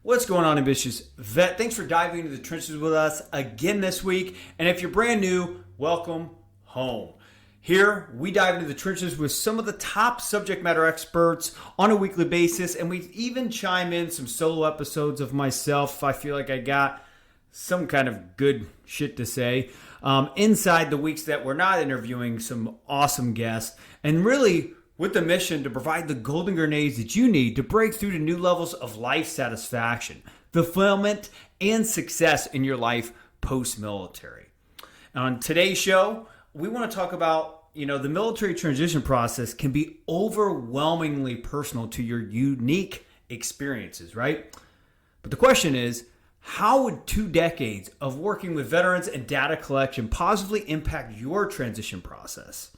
What's going on, ambitious vet? Thanks for diving into the trenches with us again this week. And if you're brand new, welcome home. Here, we dive into the trenches with some of the top subject matter experts on a weekly basis, and we even chime in some solo episodes of myself if I feel like I got some kind of good shit to say. Inside the weeks that we're not interviewing some awesome guests, and really with the mission to provide the golden grenades that you need to break through to new levels of life satisfaction, fulfillment, and success in your life post-military. On today's show, we want to talk about, the military transition process can be overwhelmingly personal to your unique experiences, right? But the question is, how would 2 decades of working with veterans and data collection positively impact your transition process?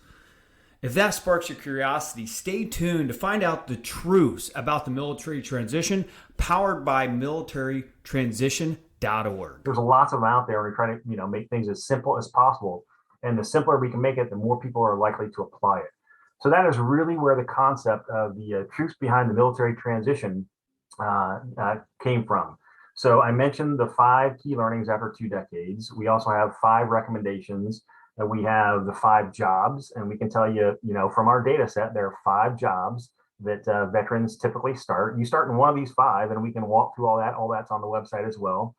If that sparks your curiosity, stay tuned to find out the truths about the military transition, powered by militarytransition.org. There's lots of them out there. We try to, make things as simple as possible. And the simpler we can make it, the more people are likely to apply it. So that is really where the concept of the truths behind the military transition came from. So I mentioned the 5 key learnings after 2 decades. We also have 5 recommendations. And we have the 5 jobs, and we can tell you, from our data set, there are 5 jobs that veterans typically start. You start in one of these 5, and we can walk through all that. All that's on the website as well.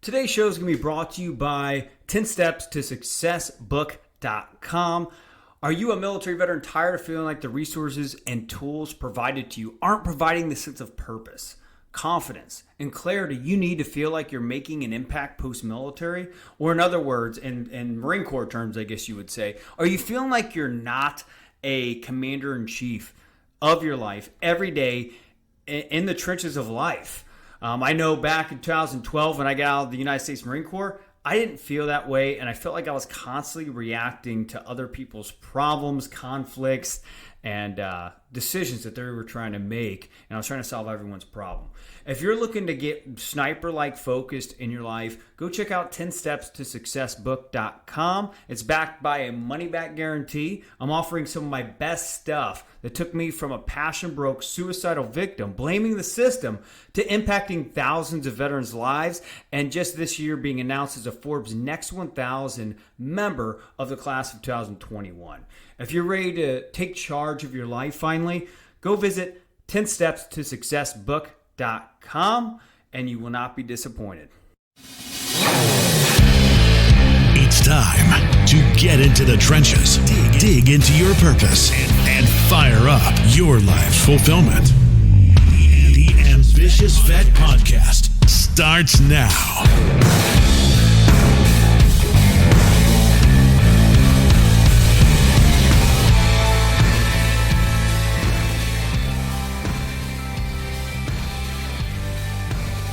Today's show is going to be brought to you by 10stepstosuccessbook.com. Are you a military veteran tired of feeling like the resources and tools provided to you aren't providing the sense of purpose, confidence, and clarity you need to feel like you're making an impact post-military? Or in other words, in Marine Corps terms, I guess you would say, are you feeling like you're not a commander-in-chief of your life every day in the trenches of life? I know back in 2012 when I got out of the United States Marine Corps, I didn't feel that way, and I felt like I was constantly reacting to other people's problems, conflicts, and decisions that they were trying to make, and I was trying to solve everyone's problem. If you're looking to get sniper-like focused in your life, go check out 10stepstosuccessbook.com. It's backed by a money-back guarantee. I'm offering some of my best stuff that took me from a passion-broke suicidal victim, blaming the system, to impacting thousands of veterans' lives, and just this year being announced as a Forbes Next 1000 member of the class of 2021. If you're ready to take charge of your life finally, go visit 10stepstosuccessbook.com and you will not be disappointed. It's time to get into the trenches, dig into your purpose, and fire up your life's fulfillment. The Ambitious Vet Podcast starts now.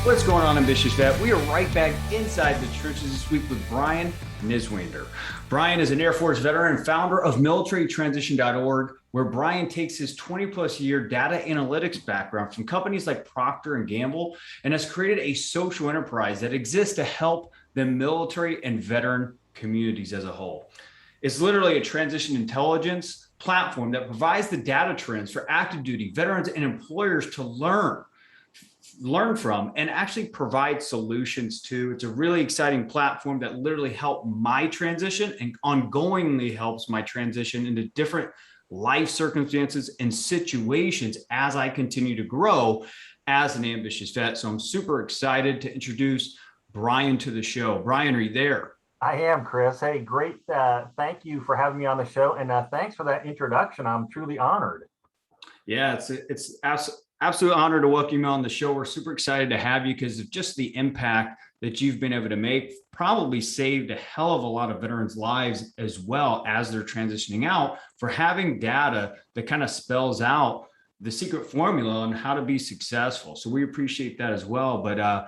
What's going on, Ambitious Vet? We are right back inside the trenches this week with Brian Niswander. Brian is an Air Force veteran and founder of militarytransition.org, where Brian takes his 20-plus year data analytics background from companies like Procter & Gamble and has created a social enterprise that exists to help the military and veteran communities as a whole. It's literally a transition intelligence platform that provides the data trends for active duty veterans and employers to learn from and actually provide solutions to. It's a really exciting platform that literally helped my transition and ongoingly helps my transition into different life circumstances and situations as I continue to grow as an ambitious vet. So I'm super excited to introduce Brian to the show. Brian, are you there? I am, Chris. Hey, great. Thank you for having me on the show. And thanks for that introduction. I'm truly honored. Yeah, it's absolute honor to welcome you on the show. We're super excited to have you because of just the impact that you've been able to make. Probably saved a hell of a lot of veterans' lives as well as they're transitioning out, for having data that kind of spells out the secret formula on how to be successful. So we appreciate that as well. But,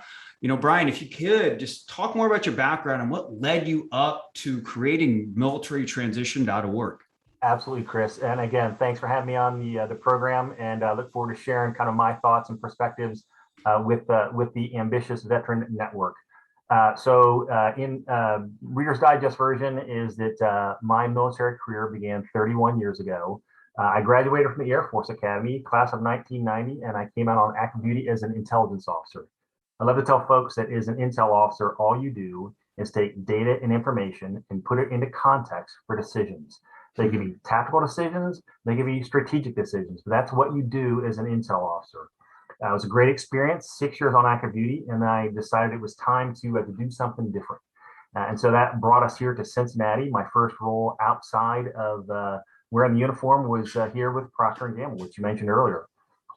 Brian, if you could just talk more about your background and what led you up to creating militarytransition.org. Absolutely, Chris. And again, thanks for having me on the program, and I look forward to sharing kind of my thoughts and perspectives with the Ambitious Veteran Network. In Reader's Digest version is that my military career began 31 years ago. I graduated from the Air Force Academy, class of 1990, and I came out on active duty as an intelligence officer. I love to tell folks that as an intel officer, all you do is take data and information and put it into context for decisions. They can be tactical decisions, they can be strategic decisions, but that's what you do as an intel officer. It was a great experience, 6 years on active duty, and I decided it was time to do something different. And so that brought us here to Cincinnati. My first role outside of wearing the uniform was here with Procter & Gamble, which you mentioned earlier.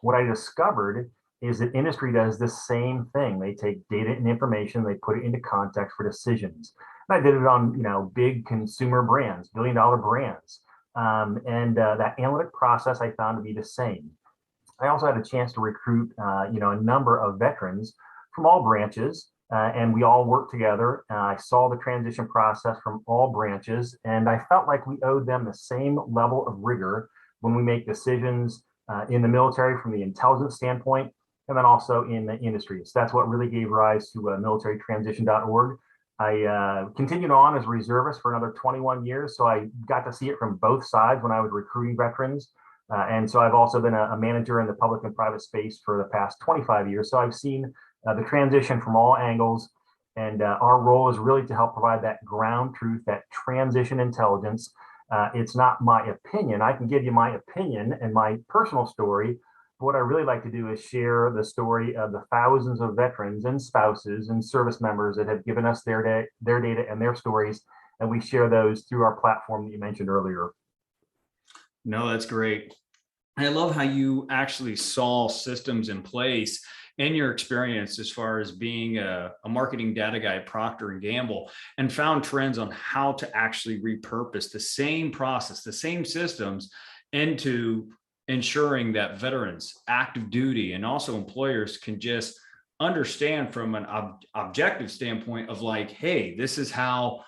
What I discovered is that industry does the same thing. They take data and information, they put it into context for decisions. And I did it on big consumer brands, billion-dollar brands. And that analytic process I found to be the same. I also had a chance to recruit, a number of veterans from all branches, and we all worked together. I saw the transition process from all branches, and I felt like we owed them the same level of rigor when we make decisions in the military from the intelligence standpoint, and then also in the industry. So that's what really gave rise to militarytransition.org. I continued on as a reservist for another 21 years, so I got to see it from both sides when I was recruiting veterans. And so I've also been a manager in the public and private space for the past 25 years. So I've seen the transition from all angles. And our role is really to help provide that ground truth, that transition intelligence. It's not my opinion. I can give you my opinion and my personal story. But what I really like to do is share the story of the thousands of veterans and spouses and service members that have given us their data and their stories. And we share those through our platform that you mentioned earlier. No, that's great. I love how you actually saw systems in place in your experience as far as being a marketing data guy at Procter & Gamble, and found trends on how to actually repurpose the same process, the same systems into ensuring that veterans, active duty, and also employers can just understand from an objective standpoint of like, hey, this is how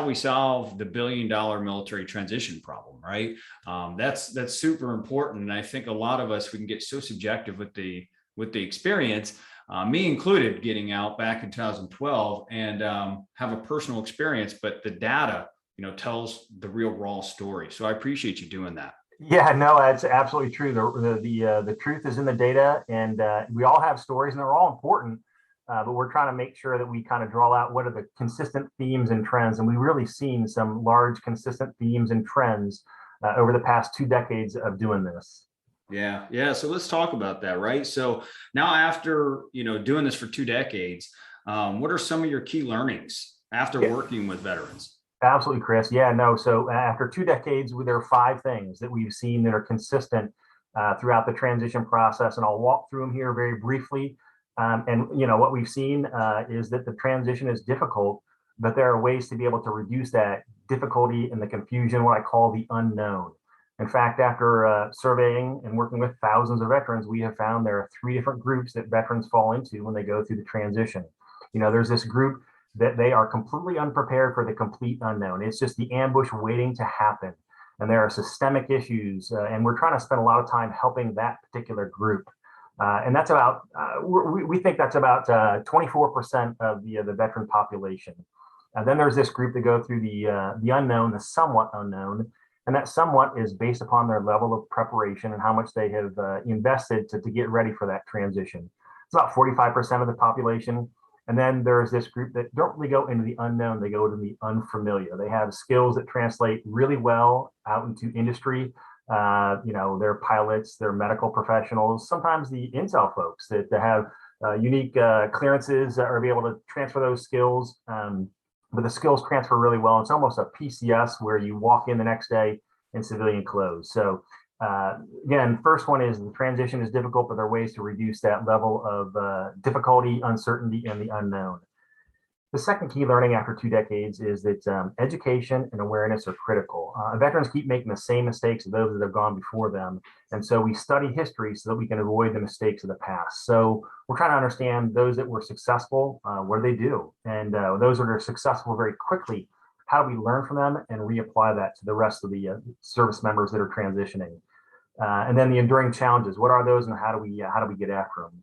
we solve the billion-dollar military transition problem, right? That's super important, and I think a lot of us, we can get so subjective with the experience, me included, getting out back in 2012 and have a personal experience, but the data, tells the real raw story. So I appreciate you doing that. Yeah, no, that's absolutely true. The truth is in the data, and we all have stories, and they're all important. But we're trying to make sure that we kind of draw out what are the consistent themes and trends. And we've really seen some large consistent themes and trends over the past 2 decades of doing this. Yeah. So let's talk about that, right? So now after, doing this for 2 decades, what are some of your key learnings after working with veterans? Absolutely, Chris. Yeah, no. So after 2 decades, there are 5 things that we've seen that are consistent throughout the transition process. And I'll walk through them here very briefly. And what we've seen is that the transition is difficult, but there are ways to be able to reduce that difficulty and the confusion, what I call the unknown. In fact, after surveying and working with thousands of veterans, we have found there are 3 different groups that veterans fall into when they go through the transition. There's this group that they are completely unprepared for the complete unknown. It's just the ambush waiting to happen. And there are systemic issues, and we're trying to spend a lot of time helping that particular group. And that's about, we think that's about 24% of the veteran population. And then there's this group that go through the unknown, the somewhat unknown, and that somewhat is based upon their level of preparation and how much they have invested to get ready for that transition. It's about 45% of the population. And then there's this group that don't really go into the unknown, they go to the unfamiliar. They have skills that translate really well out into industry. They're pilots, they're medical professionals, sometimes the intel folks that have unique clearances are able to transfer those skills. But the skills transfer really well. It's almost a PCS where you walk in the next day in civilian clothes. So again, first one is the transition is difficult, but there are ways to reduce that level of difficulty, uncertainty, and the unknown. The second key learning after 2 decades is that education and awareness are critical. Veterans keep making the same mistakes as those that have gone before them. And so we study history so that we can avoid the mistakes of the past. So we're trying to understand those that were successful, what do they do? And those that are successful very quickly, how do we learn from them and reapply that to the rest of the service members that are transitioning? And then the enduring challenges, what are those and how do we get after them?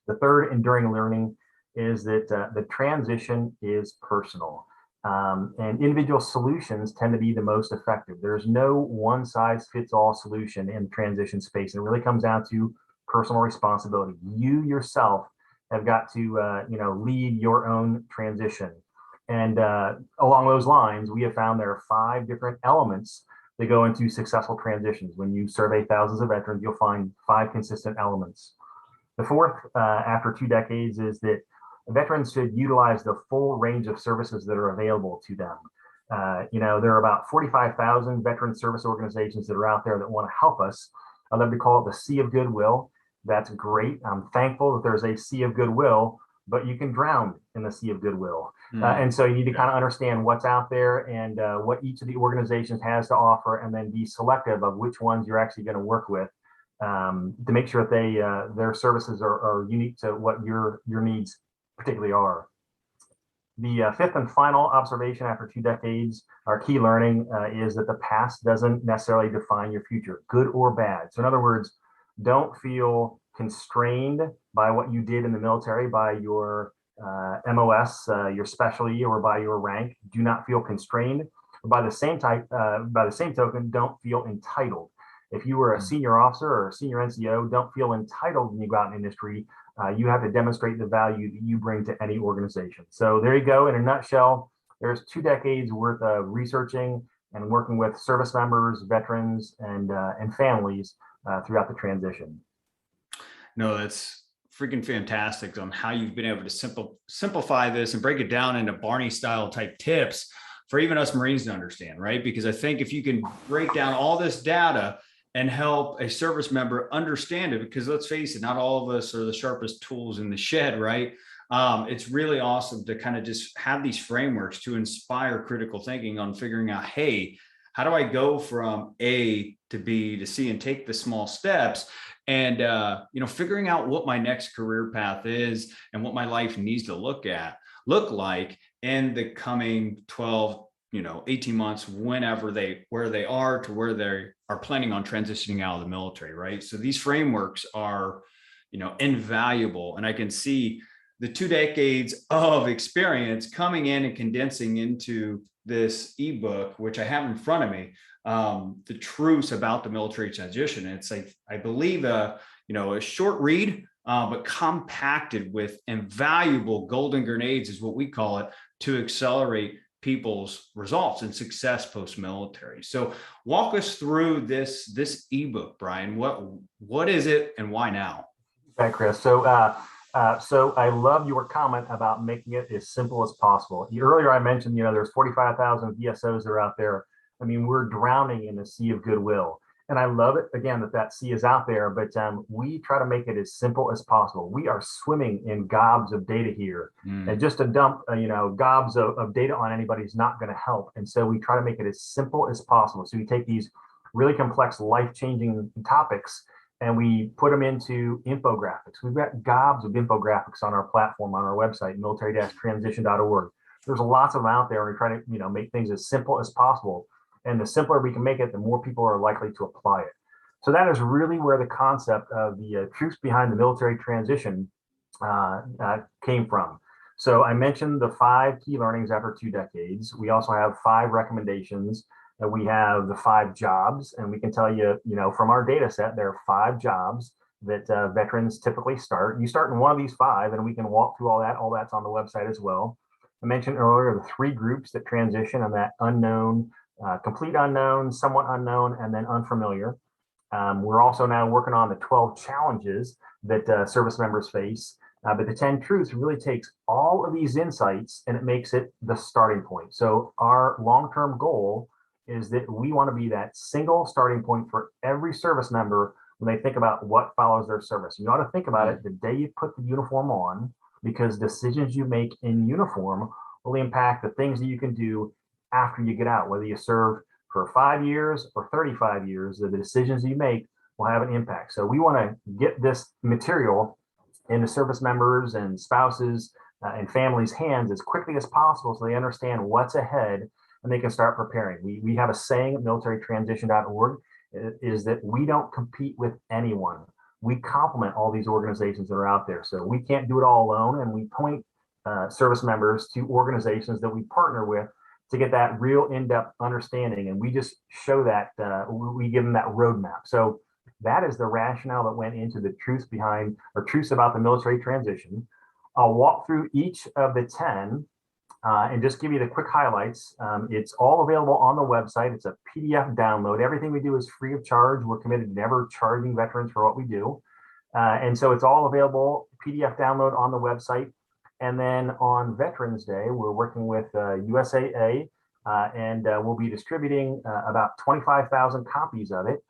The third enduring learning is that the transition is personal. And individual solutions tend to be the most effective. There's no one size fits all solution in the transition space. It really comes down to personal responsibility. You yourself have got to, lead your own transition. And along those lines, we have found there are 5 different elements that go into successful transitions. When you survey thousands of veterans, you'll find 5 consistent elements. The fourth, after 2 decades, is that veterans should utilize the full range of services that are available to them. There are about 45,000 veteran service organizations that are out there that want to help us. I love to call it the sea of goodwill. That's great. I'm thankful that there's a sea of goodwill, but you can drown in the sea of goodwill. And so you need to kind of understand what's out there and what each of the organizations has to offer, and then be selective of which ones you're actually going to work with to make sure that their services are unique to what your needs particularly are. The fifth and final observation after 2 decades, our key learning is that the past doesn't necessarily define your future, good or bad. So in other words, don't feel constrained by what you did in the military, by your MOS, your specialty, or by your rank. Do not feel constrained. By the same token, don't feel entitled. If you were a senior officer or a senior NCO, don't feel entitled when you go out in industry. You have to demonstrate the value that you bring to any organization. So there you go. In a nutshell, there's 2 decades worth of researching and working with service members, veterans, and families throughout the transition. No, that's freaking fantastic on how you've been able to simplify this and break it down into Barney style type tips for even us Marines to understand, right? Because I think if you can break down all this data and help a service member understand it, because let's face it, not all of us are the sharpest tools in the shed, right? It's really awesome to kind of just have these frameworks to inspire critical thinking on figuring out, hey, how do I go from A to B to C and take the small steps? And, figuring out what my next career path is and what my life needs to look like in the coming 12, 18 months, where they are to where they are planning on transitioning out of the military, right? So these frameworks are, invaluable. And I can see the 2 decades of experience coming in and condensing into this ebook, which I have in front of me, the truths about the military transition. And it's like, I believe, a short read, but compacted with invaluable golden grenades is what we call it, to accelerate people's results and success post-military. So walk us through this ebook, Brian. What is it and why now? Okay, Chris. So I love your comment about making it as simple as possible. Earlier I mentioned, there's 45,000 VSOs that are out there. I mean, we're drowning in the sea of goodwill. And I love it, again, that sea is out there, but we try to make it as simple as possible. We are swimming in gobs of data here. And just to dump, gobs of data on anybody is not going to help. And so we try to make it as simple as possible. So we take these really complex, life-changing topics and we put them into infographics. We've got gobs of infographics on our platform, on our website, military-transition.org. There's lots of them out there. We try to, make things as simple as possible. And the simpler we can make it, the more people are likely to apply it. So that is really where the concept of the truths behind the military transition came from. So I mentioned the 5 key learnings after 2 decades. We also have 5 recommendations. And we have the 5 jobs, and we can tell you, from our data set, there are 5 jobs that veterans typically start. You start in one of these 5, and we can walk through all that. All that's on the website as well. I mentioned earlier the 3 groups that transition on that unknown, complete unknown, somewhat unknown, and then unfamiliar. We're also now working on the 12 challenges that service members face. But the 10 truths really takes all of these insights and it makes it the starting point. So our long-term goal is that we want to be that single starting point for every service member when they think about what follows their service. You ought to think about it the day you put the uniform on, because decisions you make in uniform will impact the things that you can do after you get out, whether you serve for 5 years or 35 years, the decisions you make will have an impact. So we want to get this material into service members and spouses and families' hands as quickly as possible so they understand what's ahead and they can start preparing. We have a saying at militarytransition.org is that we don't compete with anyone. We complement all these organizations that are out there. So we can't do it all alone, and we point service members to organizations that we partner with to get that real in-depth understanding. And we just show that, we give them that roadmap. So that is the rationale that went into the truths behind, or truths about the military transition. I'll walk through each of the 10 and just give you the quick highlights. It's all available on the website. It's a PDF download. Everything we do is free of charge. We're committed to never charging veterans for what we do. And so it's all available, PDF download on the website. And then on Veterans Day, we're working with USAA, and we'll be distributing about 25,000 copies of it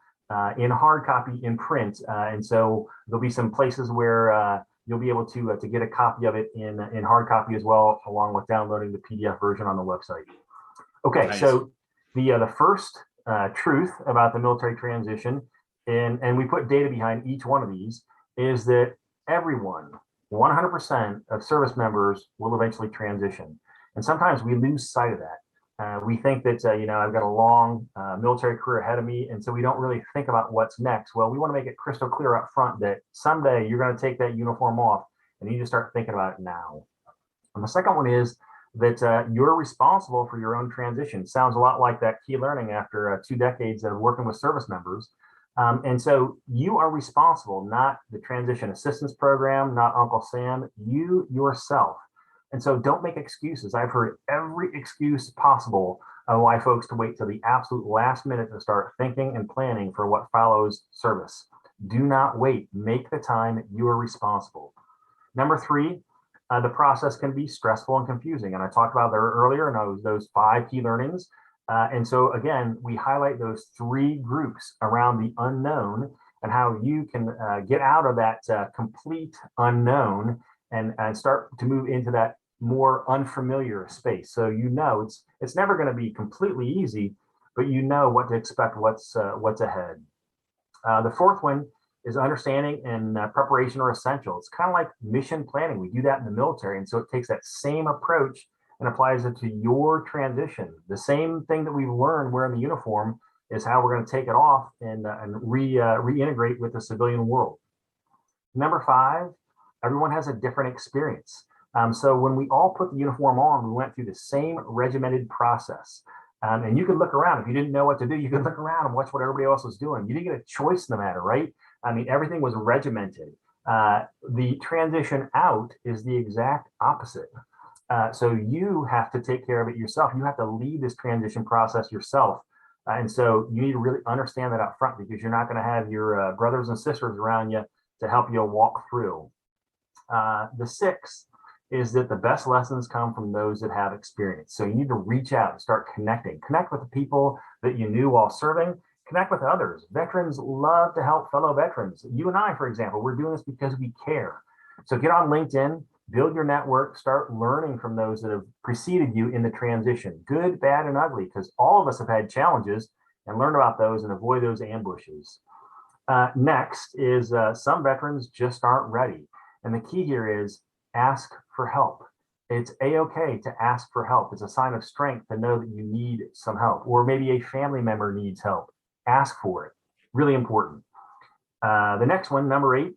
in hard copy, in print. And so there'll be some places where you'll be able to get a copy of it in hard copy as well, along with downloading the PDF version on the website. Okay, nice. So the first truth about the military transition, and we put data behind each one of these, is that everyone, 100% of service members will eventually transition. And sometimes we lose sight of that. We think that, I've got a long military career ahead of me, and so we don't really think about what's next. Well, we want to make it crystal clear up front that someday you're going to take that uniform off, and you need to start thinking about it now. And the second one is that you're responsible for your own transition. Sounds a lot like that key learning after 2 decades of working with service members. And so you are responsible, not the transition assistance program, not Uncle Sam, you yourself. And so don't make excuses. I've heard every excuse possible on why folks to wait till the absolute last minute to start thinking and planning for what follows service. Do not wait. Make the time. You are responsible. Number 3, the process can be stressful and confusing. And I talked about there earlier, and those 5 key learnings. And so again, we highlight those 3 groups around the unknown and how you can get out of that complete unknown and start to move into that more unfamiliar space. So it's never going to be completely easy, but you know what to expect, what's ahead. The 4th one is understanding and preparation are essential. It's kind of like mission planning. We do that in the military, and so it takes that same approach and applies it to your transition. The same thing that we've learned wearing the uniform is how we're going to take it off and reintegrate with the civilian world. Number 5, everyone has a different experience. So when we all put the uniform on, we went through the same regimented process. And you could look around. If you didn't know what to do, you could look around and watch what everybody else was doing. You didn't get a choice in the matter, right? I mean, everything was regimented. The transition out is the exact opposite. So you have to take care of it yourself. You have to lead this transition process yourself. And so you need to really understand that up front, because you're not going to have your brothers and sisters around you to help you walk through. The 6th is that the best lessons come from those that have experience. So you need to reach out and start connecting. Connect with the people that you knew while serving. Connect with others. Veterans love to help fellow veterans. You and I, for example, we're doing this because we care. So get on LinkedIn, build your network, start learning from those that have preceded you in the transition, good, bad, and ugly, because all of us have had challenges, and learn about those and avoid those ambushes. Next is some veterans just aren't ready. And the key here is ask for help. It's a-okay to ask for help. It's a sign of strength to know that you need some help, or maybe a family member needs help. Ask for it. Really important. The next one, number 8,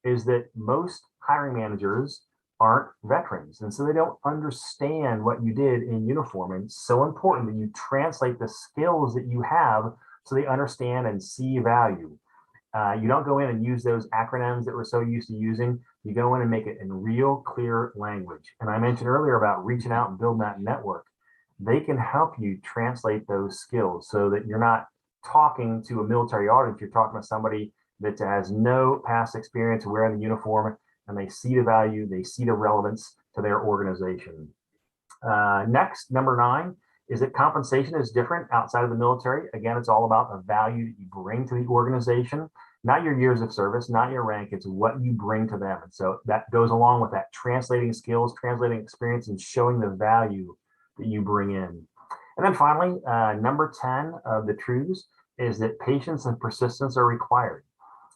is that most hiring managers aren't veterans, and so they don't understand what you did in uniform. And it's so important that you translate the skills that you have so they understand and see value. You don't go in and use those acronyms that we're so used to using. You go in and make it in real clear language. And I mentioned earlier about reaching out and building that network. They can help you translate those skills so that you're not talking to a military audience. You're talking to somebody that has no past experience wearing the uniform, and they see the value, they see the relevance to their organization. Next, number 9, is that compensation is different outside of the military. Again, it's all about the value that you bring to the organization, not your years of service, not your rank, it's what you bring to them. And so that goes along with that translating skills, translating experience, and showing the value that you bring in. And then finally, number 10 of the truths is that patience and persistence are required.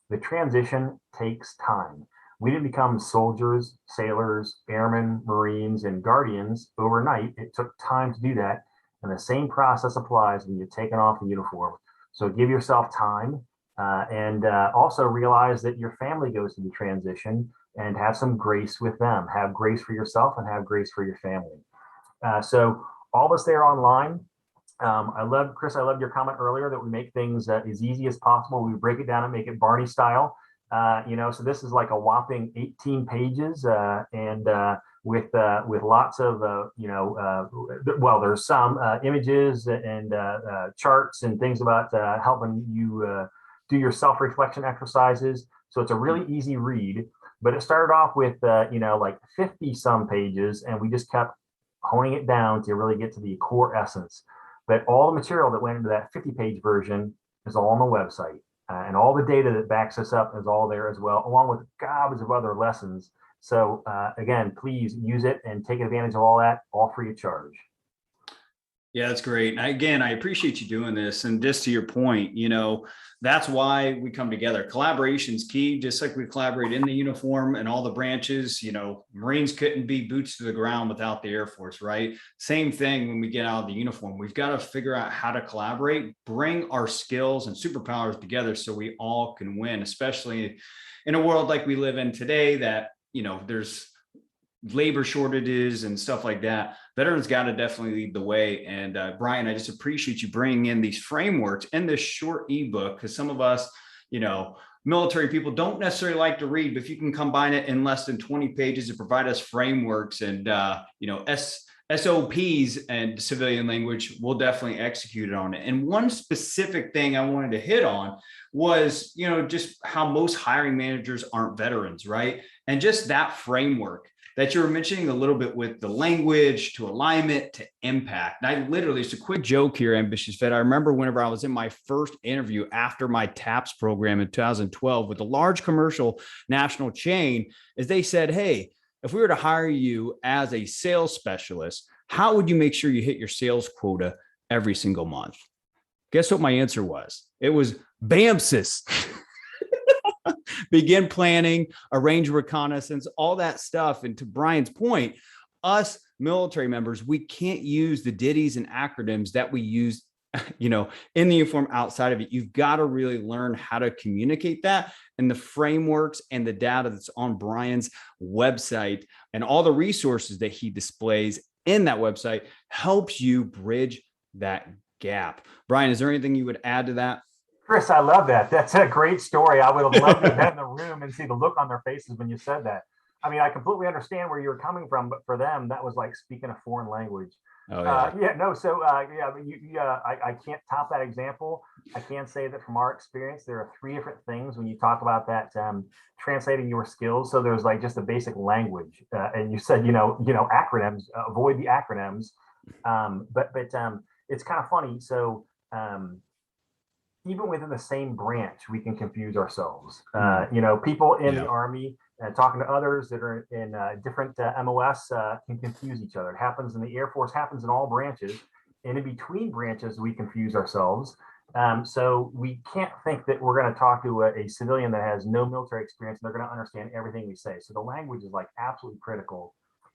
The transition takes time. We didn't become soldiers, sailors, airmen, Marines, and guardians overnight. It took time to do that. And the same process applies when you're taking off the uniform. So give yourself time. and also realize that your family goes through the transition, and have some grace with them. Have grace for yourself and have grace for your family. So all this there online. Chris, I loved your comment earlier that we make things as easy as possible. We break it down and make it Barney style. So this is like a whopping 18 pages, and with lots of, there's some images and charts and things about helping you do your self-reflection exercises. So it's a really easy read, but it started off with, like 50 some pages, and we just kept honing it down to really get to the core essence. But all the material that went into that 50-page version is all on the website. And all the data that backs us up is all there as well, along with gobs of other lessons. So again, please use it and take advantage of all that, all free of charge. Yeah, that's great. And again, I appreciate you doing this. And just to your point, that's why we come together. Collaboration's key, just like we collaborate in the uniform and all the branches. Marines couldn't be boots to the ground without the Air Force, right? Same thing when we get out of the uniform. We've got to figure out how to collaborate, bring our skills and superpowers together so we all can win, especially in a world like we live in today that, there's labor shortages and stuff like that. Veterans got to definitely lead the way. And Brian, I just appreciate you bringing in these frameworks in this short ebook, because some of us, military people don't necessarily like to read, but if you can combine it in less than 20 pages to provide us frameworks and, SOPs and civilian language, we'll definitely execute on it. And one specific thing I wanted to hit on was, just how most hiring managers aren't veterans, right? And just that framework that you were mentioning a little bit with the language to alignment to impact. And I literally, it's a quick joke here, Ambitious Vet. I remember whenever I was in my first interview after my TAPS program in 2012 with a large commercial national chain, is they said, hey, if we were to hire you as a sales specialist, how would you make sure you hit your sales quota every single month? Guess what my answer was? It was BAMSIS. Begin planning, arrange reconnaissance, all that stuff. And to Brian's point, us military members, we can't use the ditties and acronyms that we use, in the uniform outside of it. You've got to really learn how to communicate that, and the frameworks and the data that's on Brian's website and all the resources that he displays in that website helps you bridge that gap. Brian, is there anything you would add to that? Chris, I love that. That's a great story. I would have loved to have been in the room and see the look on their faces when you said that. I mean, I completely understand where you were coming from, but for them, that was like speaking a foreign language. Oh, yeah. I can't top that example. I can say that from our experience, there are three different things when you talk about that, translating your skills. So there's like just a basic language, and you said, acronyms, avoid the acronyms. But it's kind of funny. So, even within the same branch, we can confuse ourselves. People in the Army talking to others that are in different MOS can confuse each other. It happens in the Air Force, happens in all branches. And in between branches, we confuse ourselves. So we can't think that we're going to talk to a civilian that has no military experience and they're going to understand everything we say. So the language is like absolutely critical.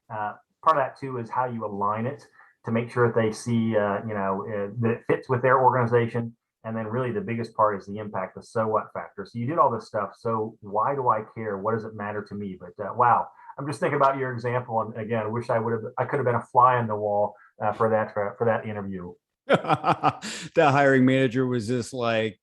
Part of that too is how you align it to make sure that they see, that it fits with their organization. And then really the biggest part is the impact, the so what factor. So you did all this stuff. So why do I care? What does it matter to me? But wow, I'm just thinking about your example. And again, I wish I could have been a fly on the wall for that interview. The hiring manager was just like,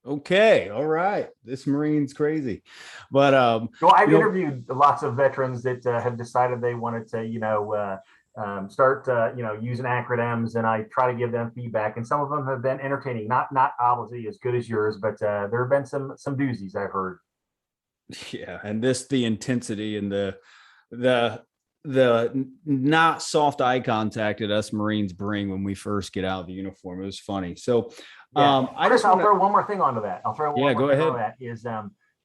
okay, all right, this Marine's crazy. But I've interviewed lots of veterans that have decided they wanted to, start using acronyms, and I try to give them feedback, and some of them have been entertaining, not obviously as good as yours, but there have been some doozies I've heard. Yeah, and the intensity and the not soft eye contact that us Marines bring when we first get out of the uniform. It was funny. So I'll throw one more thing onto that. Go ahead. That is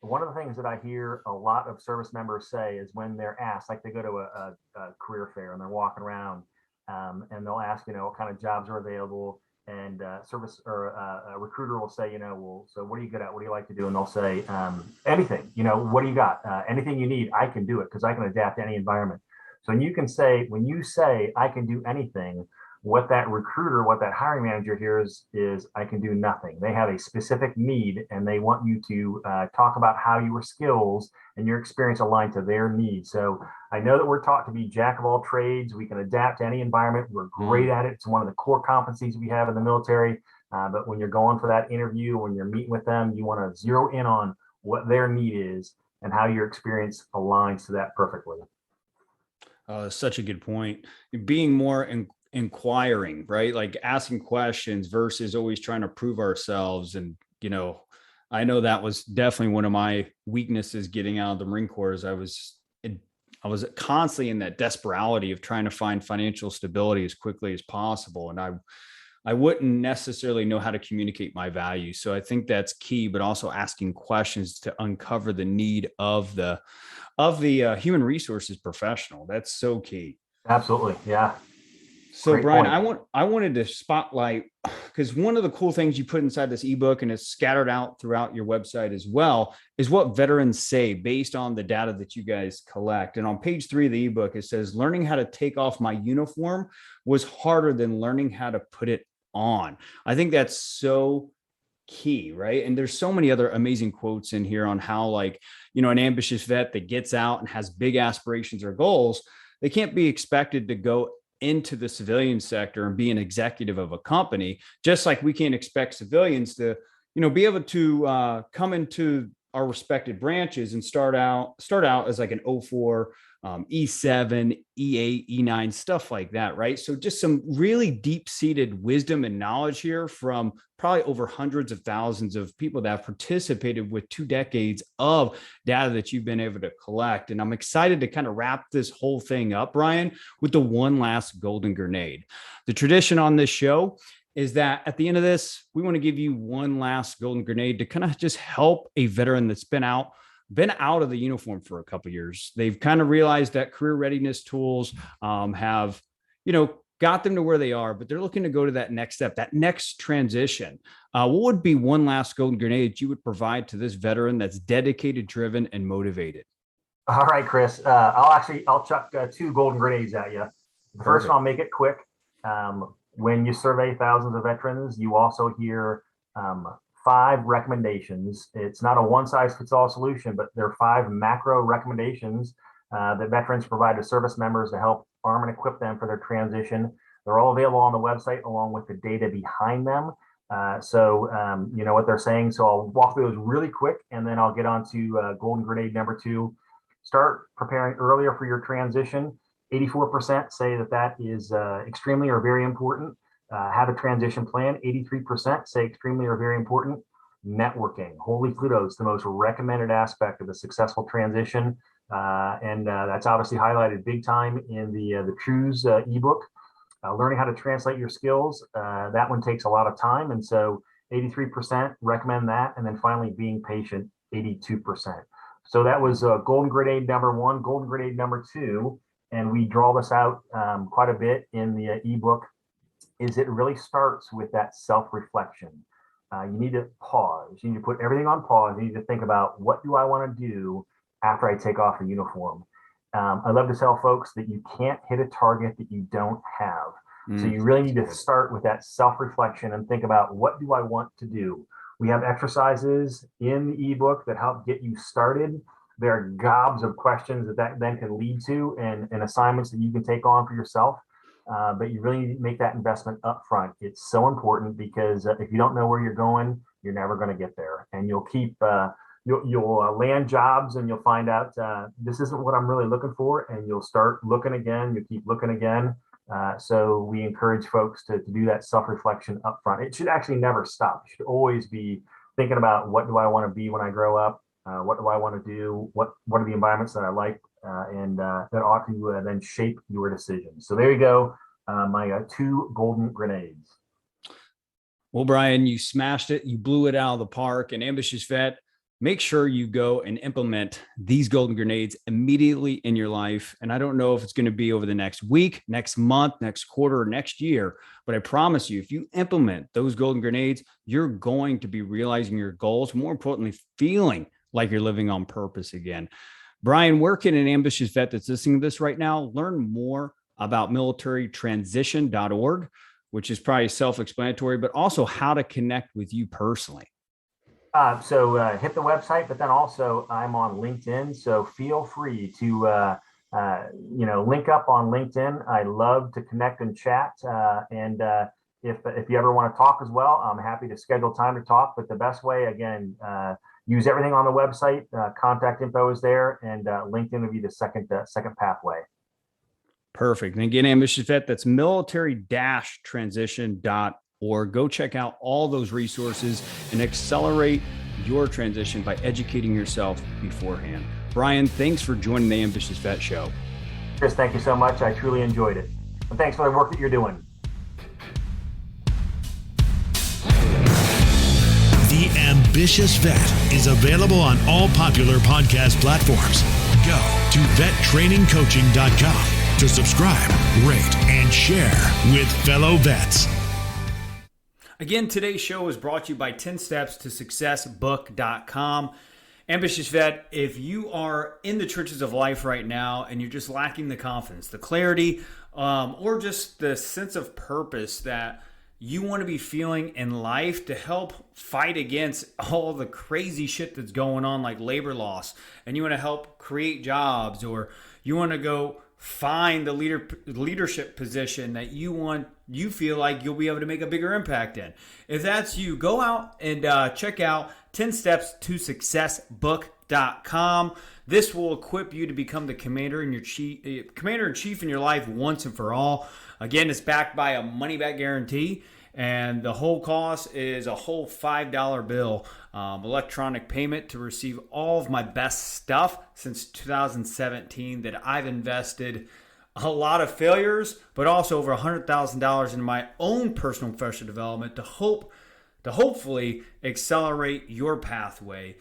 one of the things that I hear a lot of service members say is when they're asked, like they go to a career fair and they're walking around, and they'll ask, what kind of jobs are available, and service or a recruiter will say, well, so what are you good at? What do you like to do? And they'll say, anything. What do you got? Anything you need, I can do it because I can adapt to any environment. So when you say I can do anything, what that recruiter, what that hiring manager hears is, I can do nothing. They have a specific need and they want you to talk about how your skills and your experience align to their needs. So I know that we're taught to be jack of all trades. We can adapt to any environment. We're great at it. It's one of the core competencies we have in the military. But when you're going for that interview, when you're meeting with them, you want to zero in on what their need is and how your experience aligns to that perfectly. Such a good point. Being more inquiring, right? Like asking questions versus always trying to prove ourselves. And, I know that was definitely one of my weaknesses getting out of the Marine Corps. Is I was constantly in that desperation of trying to find financial stability as quickly as possible. And I wouldn't necessarily know how to communicate my values. So I think that's key, but also asking questions to uncover the need of the human resources professional. That's so key. Absolutely. Yeah. So Great Brian, point. I wanted to spotlight, because one of the cool things you put inside this ebook, and it's scattered out throughout your website as well, is what veterans say based on the data that you guys collect. And on page 3 of the ebook, it says, learning how to take off my uniform was harder than learning how to put it on. I think that's so key, right? And there's so many other amazing quotes in here on how, like, an ambitious vet that gets out and has big aspirations or goals, they can't be expected to go into the civilian sector and be an executive of a company, just like we can't expect civilians to, be able to come into our respected branches and start out as like an O4, E7, E8, E9, stuff like that, right? So just some really deep-seated wisdom and knowledge here from probably over hundreds of thousands of people that have participated with 2 decades of data that you've been able to collect. And I'm excited to kind of wrap this whole thing up, Brian, with the one last golden grenade. The tradition on this show is that at the end of this, we want to give you one last golden grenade to kind of just help a veteran that's been out of the uniform for a couple of years. They've kind of realized that career readiness tools have, got them to where they are, but they're looking to go to that next step, that next transition. What would be one last golden grenade that you would provide to this veteran that's dedicated, driven, and motivated? All right, Chris. I'll chuck 2 golden grenades at you. The first one, I'll make it quick. When you survey thousands of veterans, you also hear 5 recommendations. It's not a one-size-fits-all solution, but there are 5 macro recommendations that veterans provide to service members to help arm and equip them for their transition. They're all available on the website along with the data behind them. So you know what they're saying. So I'll walk through those really quick, and then I'll get on to golden grenade number 2. Start preparing earlier for your transition. 84% say that is extremely or very important. Have a transition plan. 83% say extremely or very important. Networking, holy Pluto's the most recommended aspect of a successful transition. And that's obviously highlighted big time in the Trues ebook. Learning how to translate your skills, that one takes a lot of time. And so 83% recommend that. And then finally, being patient, 82%. So that was golden grenade number 1, golden grenade number 2. And we draw this out quite a bit in the ebook, is it really starts with that self-reflection. You need to pause. You need to put everything on pause. You need to think about, what do I want to do after I take off the uniform? I love to tell folks that you can't hit a target that you don't have. So you really need to start with that self-reflection and think about, what do I want to do? We have exercises in the ebook that help get you started. There are gobs of questions that then can lead to and assignments that you can take on for yourself. But you really need to make that investment up front. It's so important, because if you don't know where you're going, you're never going to get there. And you'll keep you'll land jobs and you'll find out this isn't what I'm really looking for, and you'll start looking again. You keep looking again. So we encourage folks to do that self-reflection up front. It should actually never stop. You should always be thinking about, what do I want to be when I grow up? What do I want to do? What are the environments that I like? And that ought to then shape your decisions. So there you go. My 2 golden grenades. Well, Brian, you smashed it. You blew it out of the park. And Ambitious Vet, make sure you go and implement these golden grenades immediately in your life. And I don't know if it's going to be over the next week, next month, next quarter, or next year, but I promise you, if you implement those golden grenades, you're going to be realizing your goals. More importantly, feeling like you're living on purpose again. Brian, where can an ambitious vet that's listening to this right now learn more about militarytransition.org, which is probably self-explanatory, but also how to connect with you personally. So hit the website, but then also I'm on LinkedIn. So feel free to, link up on LinkedIn. I love to connect and chat. And if you ever want to talk as well, I'm happy to schedule time to talk. But the best way, again, use everything on the website. Contact info is there, and LinkedIn would be the second pathway. Perfect. And again, Ambitious Vet, that's military-transition.org. Go check out all those resources and accelerate your transition by educating yourself beforehand. Brian, thanks for joining the Ambitious Vet Show. Chris, thank you so much. I truly enjoyed it. And thanks for the work that you're doing. The Ambitious Vet is available on all popular podcast platforms. Go to vettrainingcoaching.com to subscribe, rate, and share with fellow vets. Again, today's show is brought to you by 10stepstosuccessbook.com. Ambitious Vet, if you are in the trenches of life right now and you're just lacking the confidence, the clarity, or just the sense of purpose that you want to be feeling in life to help fight against all the crazy shit that's going on, like labor loss, and you want to help create jobs, or you want to go find the leadership position that you feel like you'll be able to make a bigger impact in. If that's you, go out and check out 10stepstosuccessbook.com. This will equip you to become the commander in chief in your life once and for all. Again, it's backed by a money-back guarantee, and the whole cost is a whole $5 bill, electronic payment to receive all of my best stuff since 2017 that I've invested a lot of failures, but also over $100,000 in my own personal and professional development to hopefully accelerate your pathway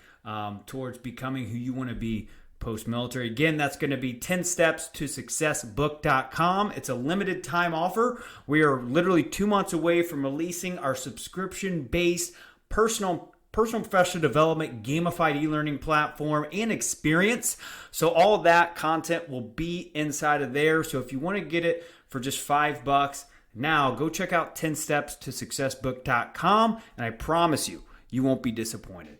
towards becoming who you want to be post-military. Again, that's going to be 10stepstosuccessbook.com. It's a limited time offer. We are literally 2 months away from releasing our subscription-based personal professional development gamified e-learning platform and experience. So all of that content will be inside of there. So if you want to get it for just $5, now go check out 10stepstosuccessbook.com, and I promise you, you won't be disappointed.